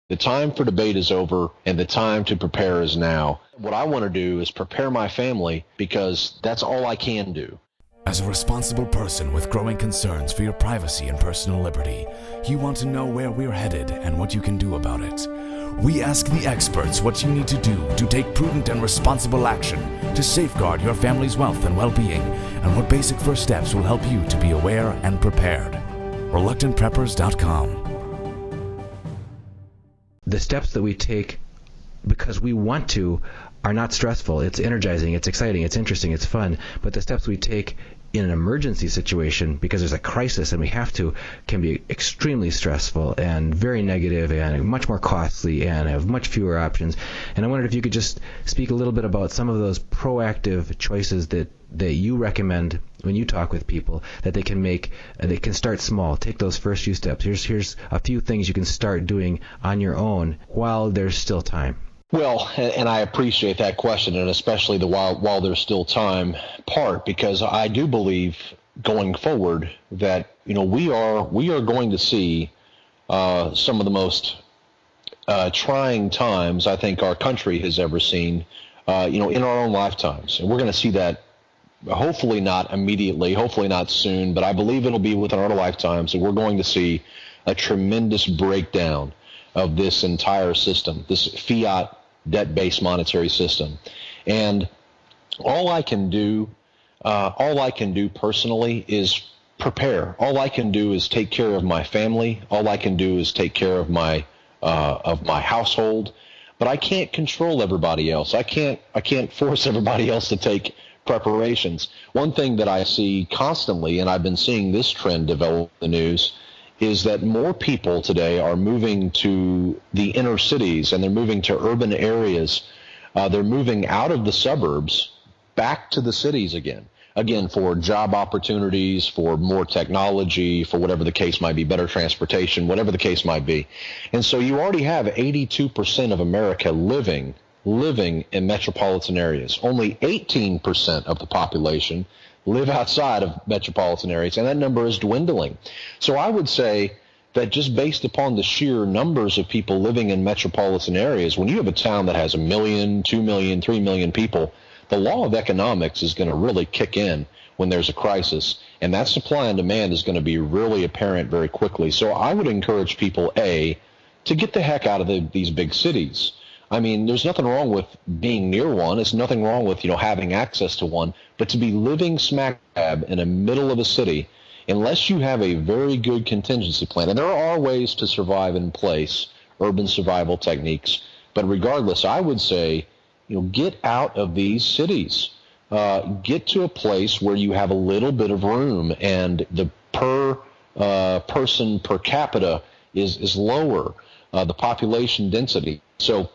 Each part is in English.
The time for debate is over, and the time to prepare is now. What I want to do is prepare my family because that's all I can do. As a responsible person with growing concerns for your privacy and personal liberty, you want to know where we're headed and what you can do about it. We ask the experts what you need to do to take prudent and responsible action to safeguard your family's wealth and well-being, and what basic first steps will help you to be aware and prepared. ReluctantPreppers.com. The steps that we take because we want to are not stressful. It's energizing, it's exciting, it's interesting, it's fun. But the steps we take in an emergency situation because there's a crisis and we have to can be extremely stressful and very negative and much more costly and have much fewer options. And I wondered if you could just speak a little bit about some of those proactive choices that you recommend when you talk with people that they can make. They can start small, take those first few steps. Here's a few things you can start doing on your own while there's still time. Well, and I appreciate that question, and especially the while there's still time part, because I do believe going forward that we are going to see some of the most trying times I think our country has ever seen, in our own lifetimes, and we're going to see that. Hopefully not immediately, hopefully not soon, but I believe it'll be within our lifetimes, and we're going to see a tremendous breakdown of this entire system, this fiat debt-based monetary system. And all I can do personally is prepare. All I can do is take care of my family. All I can do is take care of my household. But I can't control everybody else. I can't force everybody else to take preparations. One thing that I see constantly, and I've been seeing this trend develop in the news, is that more people today are moving to the inner cities and they're moving to urban areas. They're moving out of the suburbs back to the cities again for job opportunities, for more technology, for whatever the case might be, better transportation, whatever the case might be. And so you already have 82% of America living in metropolitan areas. Only 18% of the population live outside of metropolitan areas, and that number is dwindling. So I would say that just based upon the sheer numbers of people living in metropolitan areas, when you have a town that has 1 million, 2 million, 3 million people, the law of economics is going to really kick in when there's a crisis, and that supply and demand is going to be really apparent very quickly. So I would encourage people, A, to get the heck out of these big cities. I mean, there's nothing wrong with being near one. There's nothing wrong with, having access to one. But to be living smack dab in the middle of a city, unless you have a very good contingency plan, and there are ways to survive in place, urban survival techniques, but regardless, I would say, get out of these cities. Get to a place where you have a little bit of room and the per person per capita is lower, the population density. So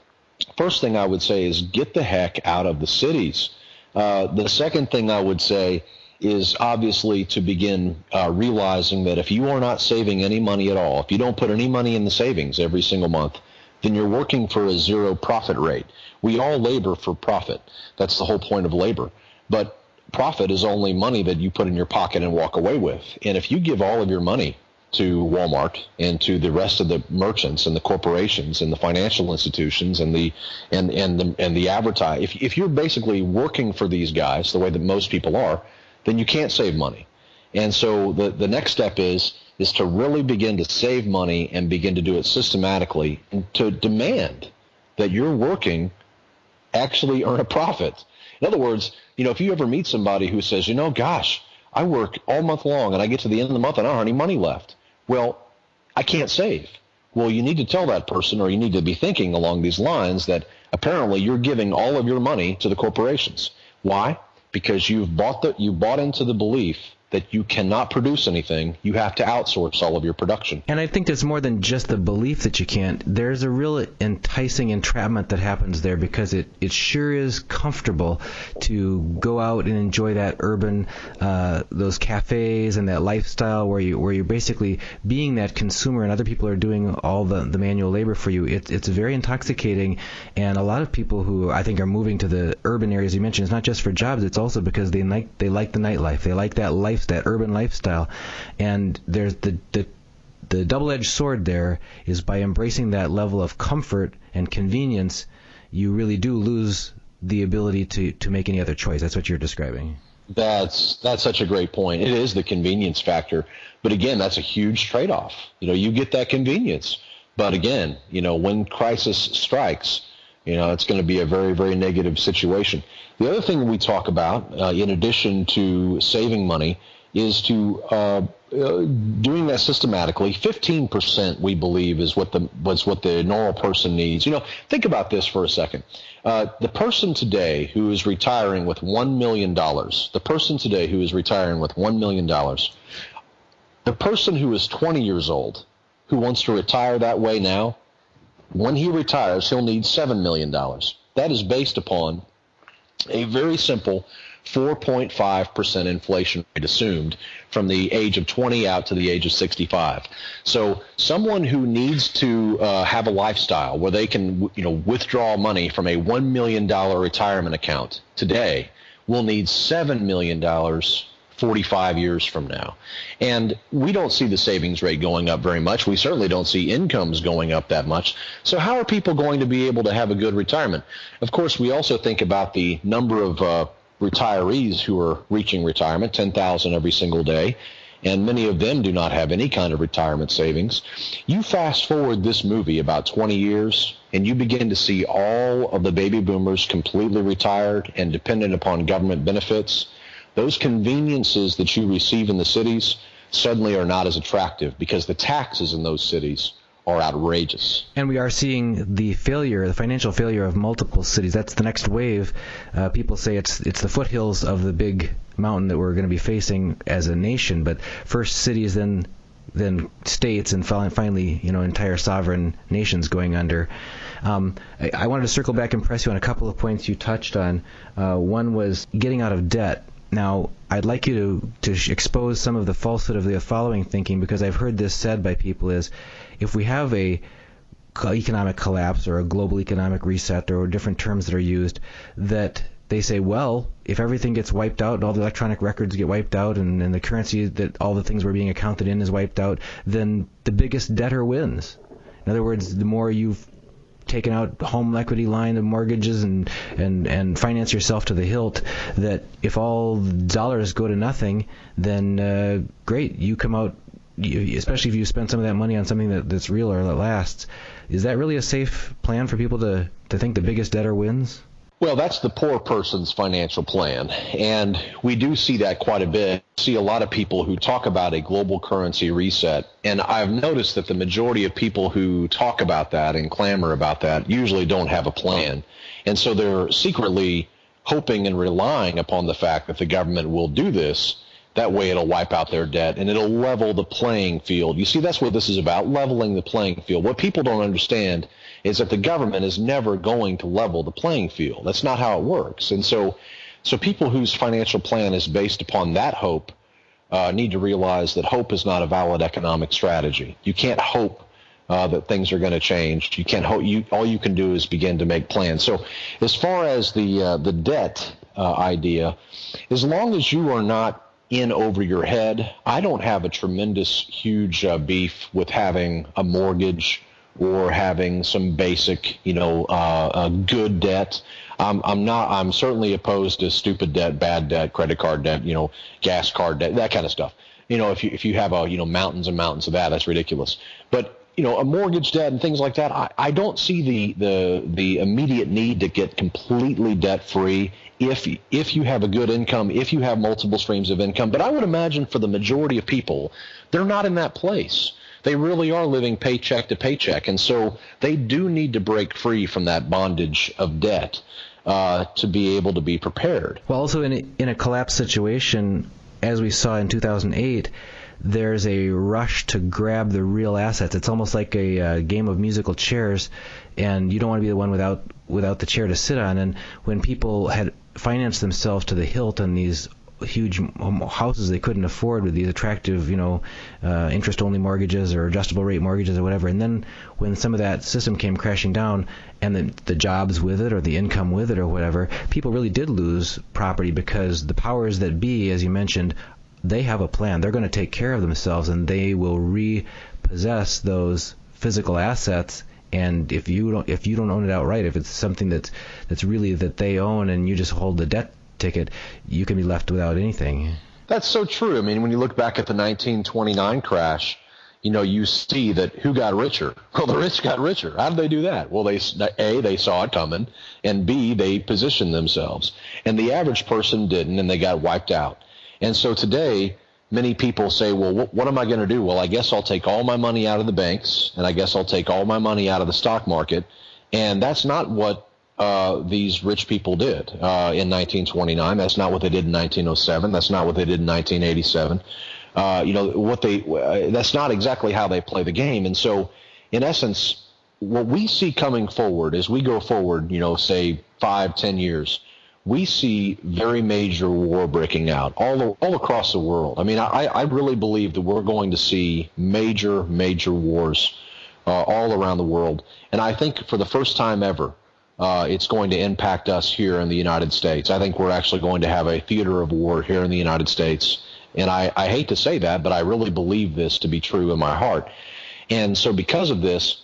first thing I would say is get the heck out of the cities. The second thing I would say is obviously to begin realizing that if you are not saving any money at all, if you don't put any money in the savings every single month, then you're working for a zero profit rate. We all labor for profit. That's the whole point of labor. But profit is only money that you put in your pocket and walk away with. And if you give all of your money to Walmart and to the rest of the merchants and the corporations and the financial institutions and the advertise, if you're basically working for these guys the way that most people are, then you can't save money. And so the next step is to really begin to save money and begin to do it systematically and to demand that you're working actually earn a profit. In other words, if you ever meet somebody who says, gosh, I work all month long and I get to the end of the month and I don't have any money left. Well, I can't save. Well, you need to tell that person, or you need to be thinking along these lines, that apparently you're giving all of your money to the corporations. Why? Because you've bought into the belief that you cannot produce anything. You have to outsource all of your production. And I think there's more than just the belief that you can't. There's a real enticing entrapment that happens there, because it sure is comfortable to go out and enjoy that urban, those cafes and that lifestyle where you're basically being that consumer and other people are doing all the manual labor for you. It's very intoxicating, and a lot of people who I think are moving to the urban areas you mentioned, it's not just for jobs, it's also because they like the nightlife. They like that urban lifestyle, and there's the the double-edged sword there is by embracing that level of comfort and convenience, you really do lose the ability to make any other choice. That's what you're describing. That's such a great point. It is the convenience factor. But again, that's a huge trade-off. You get that convenience. But again, when crisis strikes, it's going to be a very, very negative situation. The other thing we talk about, in addition to saving money, is to doing that systematically. 15%, we believe, is what the normal person needs. Think about this for a second. The person today who is retiring with $1 million, the person who is 20 years old, who wants to retire that way now, when he retires, he'll need $7 million. That is based upon a very simple 4.5% inflation rate assumed from the age of 20 out to the age of 65. So someone who needs to have a lifestyle where they can withdraw money from a $1 million retirement account today will need $7 million 45 years from now. And we don't see the savings rate going up very much. We certainly don't see incomes going up that much. So how are people going to be able to have a good retirement? Of course, we also think about the number of retirees who are reaching retirement, 10,000 every single day, and many of them do not have any kind of retirement savings. You fast forward this movie about 20 years, and you begin to see all of the baby boomers completely retired and dependent upon government benefits. Those conveniences that you receive in the cities suddenly are not as attractive because the taxes in those cities are outrageous. And we are seeing the financial failure of multiple cities. That's the next wave. People say it's the foothills of the big mountain that we're going to be facing as a nation, but first cities, then states, and finally, entire sovereign nations going under. I wanted to circle back and press you on a couple of points you touched on. One was getting out of debt. Now, I'd like you to expose some of the falsehood of the following thinking, because I've heard this said by people is, if we have a economic collapse or a global economic reset, or different terms that are used, that they say, well, if everything gets wiped out and all the electronic records get wiped out and the currency that all the things were being accounted in is wiped out, then the biggest debtor wins. In other words, the more you've taken out home equity line of mortgages and finance yourself to the hilt, that if all dollars go to nothing, then great, you come out, especially if you spend some of that money on something that's real or that lasts. Is that really a safe plan for people to think the biggest debtor wins? Well, that's the poor person's financial plan, and we do see that quite a bit. See a lot of people who talk about a global currency reset, and I've noticed that the majority of people who talk about that and clamor about that usually don't have a plan, and so they're secretly hoping and relying upon the fact that the government will do this. That way it'll wipe out their debt and it'll level the playing field. You see, that's what this is about, leveling the playing field. What people don't understand is that the government is never going to level the playing field. That's not how it works. And so people whose financial plan is based upon that hope need to realize that hope is not a valid economic strategy. You can't hope that things are going to change. You can't hope. All you can do is begin to make plans. So as far as the debt idea, as long as you are not in over your head, I don't have a tremendous, huge beef with having a mortgage or having some basic, good debt. I'm certainly opposed to stupid debt, bad debt, credit card debt, gas card debt, that kind of stuff. If you have mountains and mountains of that, that's ridiculous. But a mortgage debt and things like that, I don't see the immediate need to get completely debt free if you have a good income, if you have multiple streams of income. But I would imagine for the majority of people, they're not in that place. They really are living paycheck to paycheck, and so they do need to break free from that bondage of debt to be able to be prepared. Well, also in a collapse situation, as we saw in 2008, there's a rush to grab the real assets. It's almost like a game of musical chairs, and you don't want to be the one without the chair to sit on. And when people had financed themselves to the hilt on these huge houses they couldn't afford with these attractive, interest-only mortgages or adjustable rate mortgages or whatever, and then when some of that system came crashing down and the jobs with it or the income with it or whatever, people really did lose property because the powers that be, as you mentioned, they have a plan. They're going to take care of themselves, and they will repossess those physical assets. And if you don't own it outright, if it's something that's really that they own and you just hold the debt ticket, you can be left without anything. That's so true. I mean, when you look back at the 1929 crash, you see that who got richer? Well, the rich got richer. How did they do that? Well, they saw it coming, and B, they positioned themselves. And the average person didn't, and they got wiped out. And so today, many people say, well, what am I going to do? Well, I guess I'll take all my money out of the banks, and I guess I'll take all my money out of the stock market. And that's not what these rich people did in 1929. That's not what they did in 1907. That's not what they did in 1987. That's not exactly how they play the game. And so, in essence, what we see coming forward as we go forward, say 5-10 years, we see very major war breaking out all across the world. I mean, I really believe that we're going to see major wars all around the world. And I think for the first time ever, it's going to impact us here in the United States. I think we're actually going to have a theater of war here in the United States. And I hate to say that, but I really believe this to be true in my heart. And so because of this,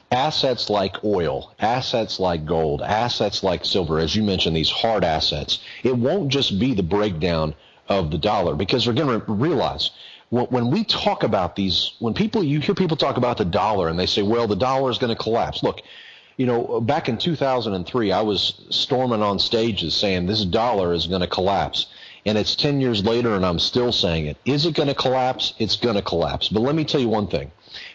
assets like oil, assets like gold, assets like silver, as you mentioned, these hard assets, it won't just be the breakdown of the dollar, because we're going to realize when we talk about these, you hear people talk about the dollar and they say, well, the dollar is going to collapse. Look, back in 2003, I was storming on stages saying this dollar is going to collapse. And it's 10 years later, and I'm still saying it. Is it going to collapse? It's going to collapse. But let me tell you one thing.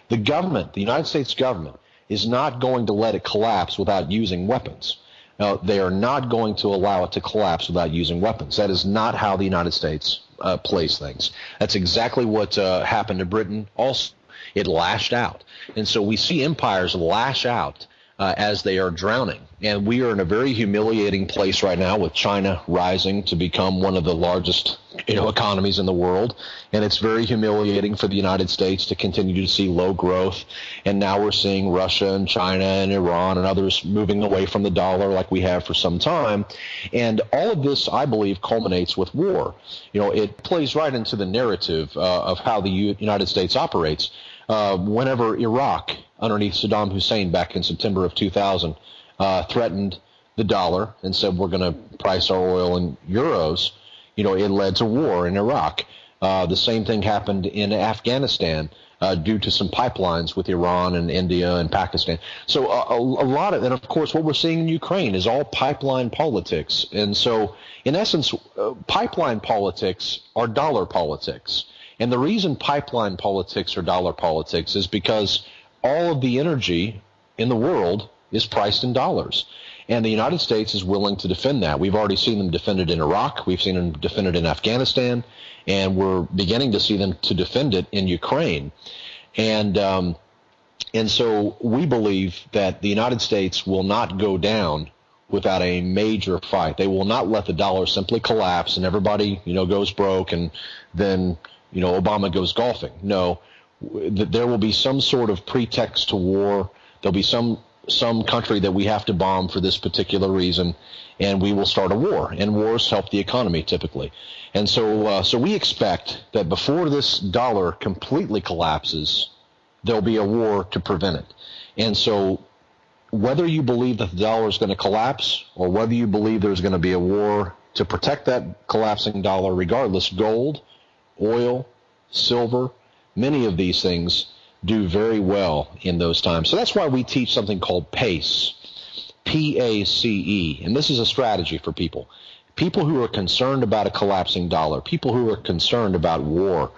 The government, the United States government, is not going to let it collapse without using weapons. Now, they are not going to allow it to collapse without using weapons. That is not how the United States plays things. That's exactly what happened to Britain also. It lashed out. And so we see empires lash out as they are drowning. And we are in a very humiliating place right now with China rising to become one of the largest economies in the world. And it's very humiliating for the United States to continue to see low growth. And now we're seeing Russia and China and Iran and others moving away from the dollar like we have for some time. And all of this, I believe, culminates with war. It plays right into the narrative of how the United States operates. Whenever Iraq, underneath Saddam Hussein back in September of 2000, threatened the dollar and said we're going to price our oil in euros, it led to war in Iraq. The same thing happened in Afghanistan due to some pipelines with Iran and India and Pakistan. So a lot of, and of course what we're seeing in Ukraine is all pipeline politics. And so in essence, pipeline politics are dollar politics. And the reason pipeline politics are dollar politics is because all of the energy in the world is priced in dollars. And the United States is willing to defend that. We've already seen them defend it in Iraq. We've seen them defend it in Afghanistan. And we're beginning to see them to defend it in Ukraine. And so we believe that the United States will not go down without a major fight. They will not let the dollar simply collapse and everybody, goes broke and then, Obama goes golfing. No, there will be some sort of pretext to war. There'll be some country that we have to bomb for this particular reason, and we will start a war. And wars help the economy typically. And so we expect that before this dollar completely collapses, there'll be a war to prevent it. And so whether you believe that the dollar is going to collapse or whether you believe there's going to be a war to protect that collapsing dollar, regardless, gold, oil, silver, many of these things do very well in those times. So that's why we teach something called PACE, P-A-C-E, and this is a strategy for people who are concerned about a collapsing dollar, people who are concerned about war,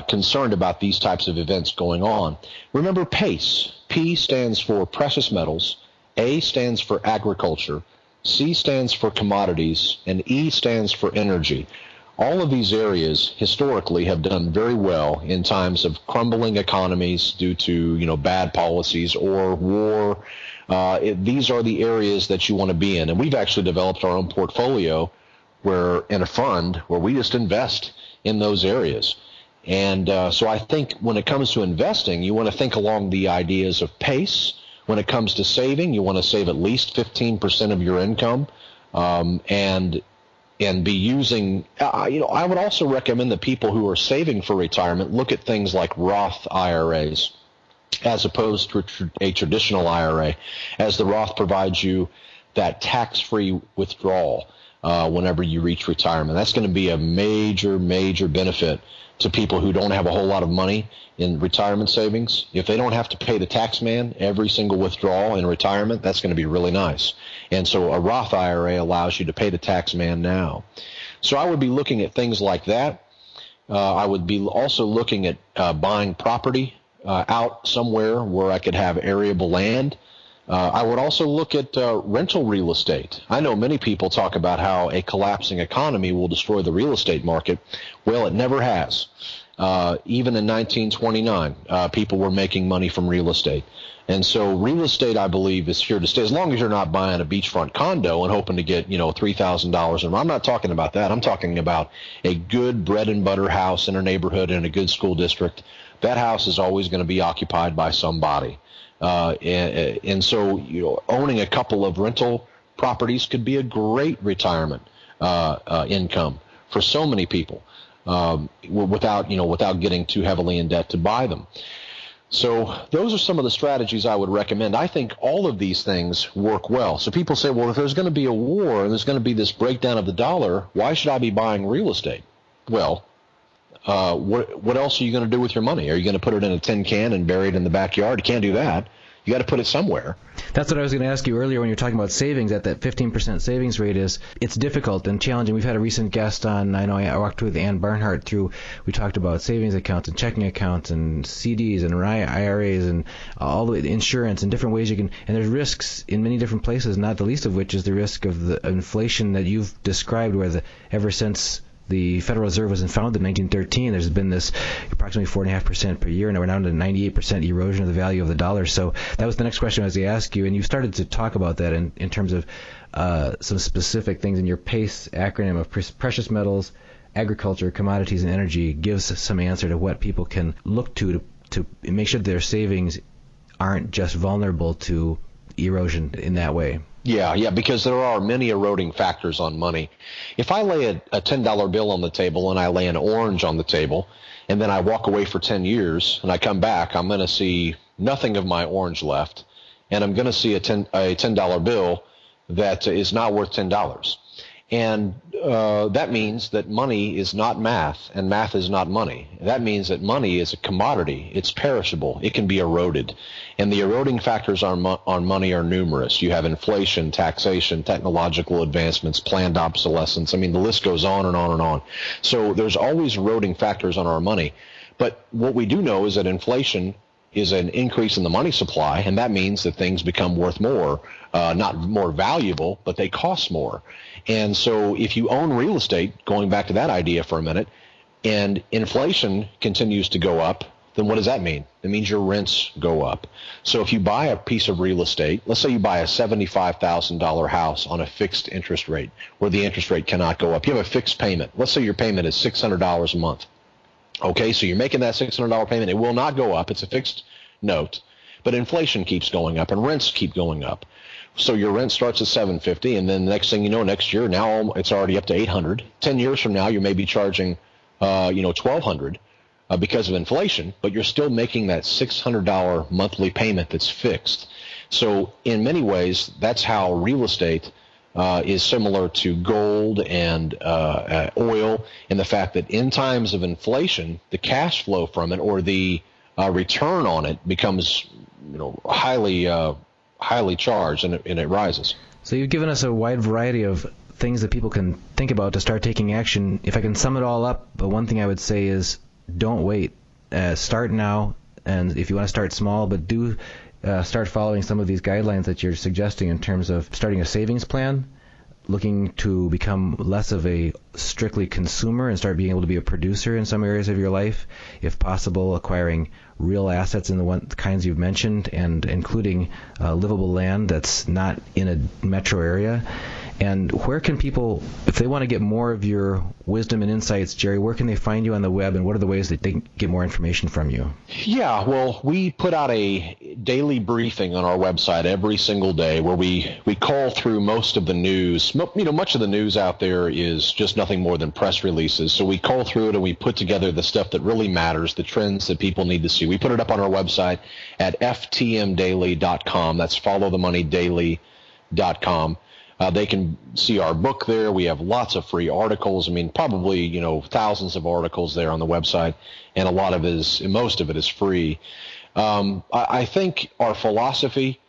concerned about these types of events going on. Remember PACE. P stands for precious metals, A stands for agriculture, C stands for commodities, and E stands for energy. All of these areas historically have done very well in times of crumbling economies due to, bad policies or war. These are the areas that you want to be in. And we've actually developed our own portfolio in a fund where we just invest in those areas. And so I think when it comes to investing, you want to think along the ideas of PACE. When it comes to saving, you want to save at least 15% of your income. And and be using, I would also recommend that people who are saving for retirement look at things like Roth IRAs as opposed to a traditional IRA, as the Roth provides you that tax-free withdrawal whenever you reach retirement. That's going to be a major, major benefit to people who don't have a whole lot of money in retirement savings. If they don't have to pay the tax man every single withdrawal in retirement, that's going to be really nice. And so a Roth IRA allows you to pay the tax man now. So I would be looking at things like that. I would be also looking at buying property out somewhere where I could have arable land. I would also look at rental real estate. I know many people talk about how a collapsing economy will destroy the real estate market. Well, it never has. Even in 1929, people were making money from real estate. And so real estate, I believe, is here to stay. As long as you're not buying a beachfront condo and hoping to get, $3,000. And I'm not talking about that. I'm talking about a good bread and butter house in a neighborhood in a good school district. That house is always going to be occupied by somebody. And so, owning a couple of rental properties could be a great retirement income for so many people without getting too heavily in debt to buy them. So those are some of the strategies I would recommend. I think all of these things work well. So people say, well, if there's going to be a war and there's going to be this breakdown of the dollar, why should I be buying real estate? Well, what else are you going to do with your money? Are you going to put it in a tin can and bury it in the backyard? You can't do that. You got to put it somewhere. That's what I was going to ask you earlier when you're talking about savings, that 15% savings rate it's difficult and challenging. We've had a recent guest on, I know I walked with Ann Barnhart we talked about savings accounts and checking accounts and CDs and IRAs and all the insurance and different ways and there's risks in many different places, not the least of which is the risk of the inflation that you've described, where ever since the Federal Reserve was founded in 1913, there's been this approximately 4.5% per year, and we're down to 98% erosion of the value of the dollar. So that was the next question I was going to ask you, and you started to talk about that in terms of some specific things in your PACE acronym of precious metals, agriculture, commodities, and energy gives some answer to what people can look to make sure that their savings aren't just vulnerable to erosion in that way. Yeah, because there are many eroding factors on money. If I lay a $10 bill on the table and I lay an orange on the table, and then I walk away for 10 years and I come back, I'm going to see nothing of my orange left, and I'm going to see a $10 bill that is not worth $10. And that means that money is not math, and math is not money. That means that money is a commodity. It's perishable. It can be eroded. And the eroding factors on money are numerous. You have inflation, taxation, technological advancements, planned obsolescence. I mean, the list goes on and on and on. So there's always eroding factors on our money. But what we do know is that inflation is an increase in the money supply, and that means that things become worth more, not more valuable, but they cost more. And so if you own real estate, going back to that idea for a minute, and inflation continues to go up, then what does that mean? It means your rents go up. So if you buy a piece of real estate, let's say you buy a $75,000 house on a fixed interest rate where the interest rate cannot go up. You have a fixed payment. Let's say your payment is $600 a month. Okay, so you're making that $600 payment. It will not go up. It's a fixed note. But inflation keeps going up and rents keep going up. So your rent starts at $750, and then the next thing you know, next year, now it's already up to $800. 10 years from now, you may be charging, $1,200 because of inflation, but you're still making that $600 monthly payment that's fixed. So in many ways, that's how real estate is similar to gold and oil, in the fact that in times of inflation, the cash flow from it or the return on it becomes, highly charged, and it rises. So you've given us a wide variety of things that people can think about to start taking action. If I can sum it all up, but one thing I would say is don't wait. Start now, and if you want to start small, but do start following some of these guidelines that you're suggesting in terms of starting a savings plan, looking to become less of a strictly consumer and start being able to be a producer in some areas of your life, if possible, acquiring real assets in the kinds you've mentioned, and including livable land that's not in a metro area, And where can people, if they want to get more of your wisdom and insights, Jerry, where can they find you on the web, and what are the ways that they can get more information from you? Yeah, well, we put out a daily briefing on our website every single day where we call through most of the news. Much of the news out there is just nothing more than press releases. So we call through it and we put together the stuff that really matters, the trends that people need to see. We put it up on our website at ftmdaily.com. That's followthemoneydaily.com. They can see our book there. We have lots of free articles. I mean, probably, thousands of articles there on the website, and most of it is free. I think our philosophy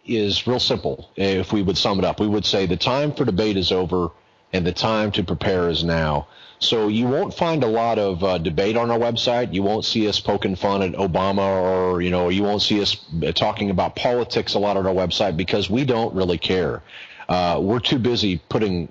is real simple. If we would sum it up, we would say the time for debate is over and the time to prepare is now. So you won't find a lot of debate on our website. You won't see us poking fun at Obama, or you won't see us talking about politics a lot on our website, because we don't really care. We're too busy putting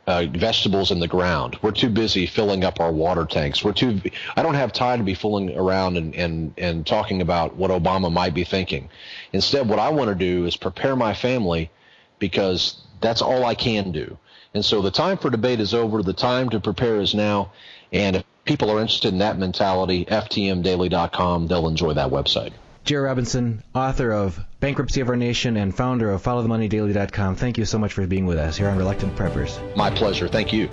vegetables in the ground. We're too busy filling up our water tanks. I don't have time to be fooling around and talking about what Obama might be thinking. Instead, what I want to do is prepare my family, because that's all I can do. And so the time for debate is over. The time to prepare is now. And if people are interested in that mentality, ftmdaily.com, they'll enjoy that website. Jerry Robinson, author of Bankruptcy of Our Nation and founder of followthemoneydaily.com, thank you so much for being with us here on Reluctant Preppers. My pleasure. Thank you.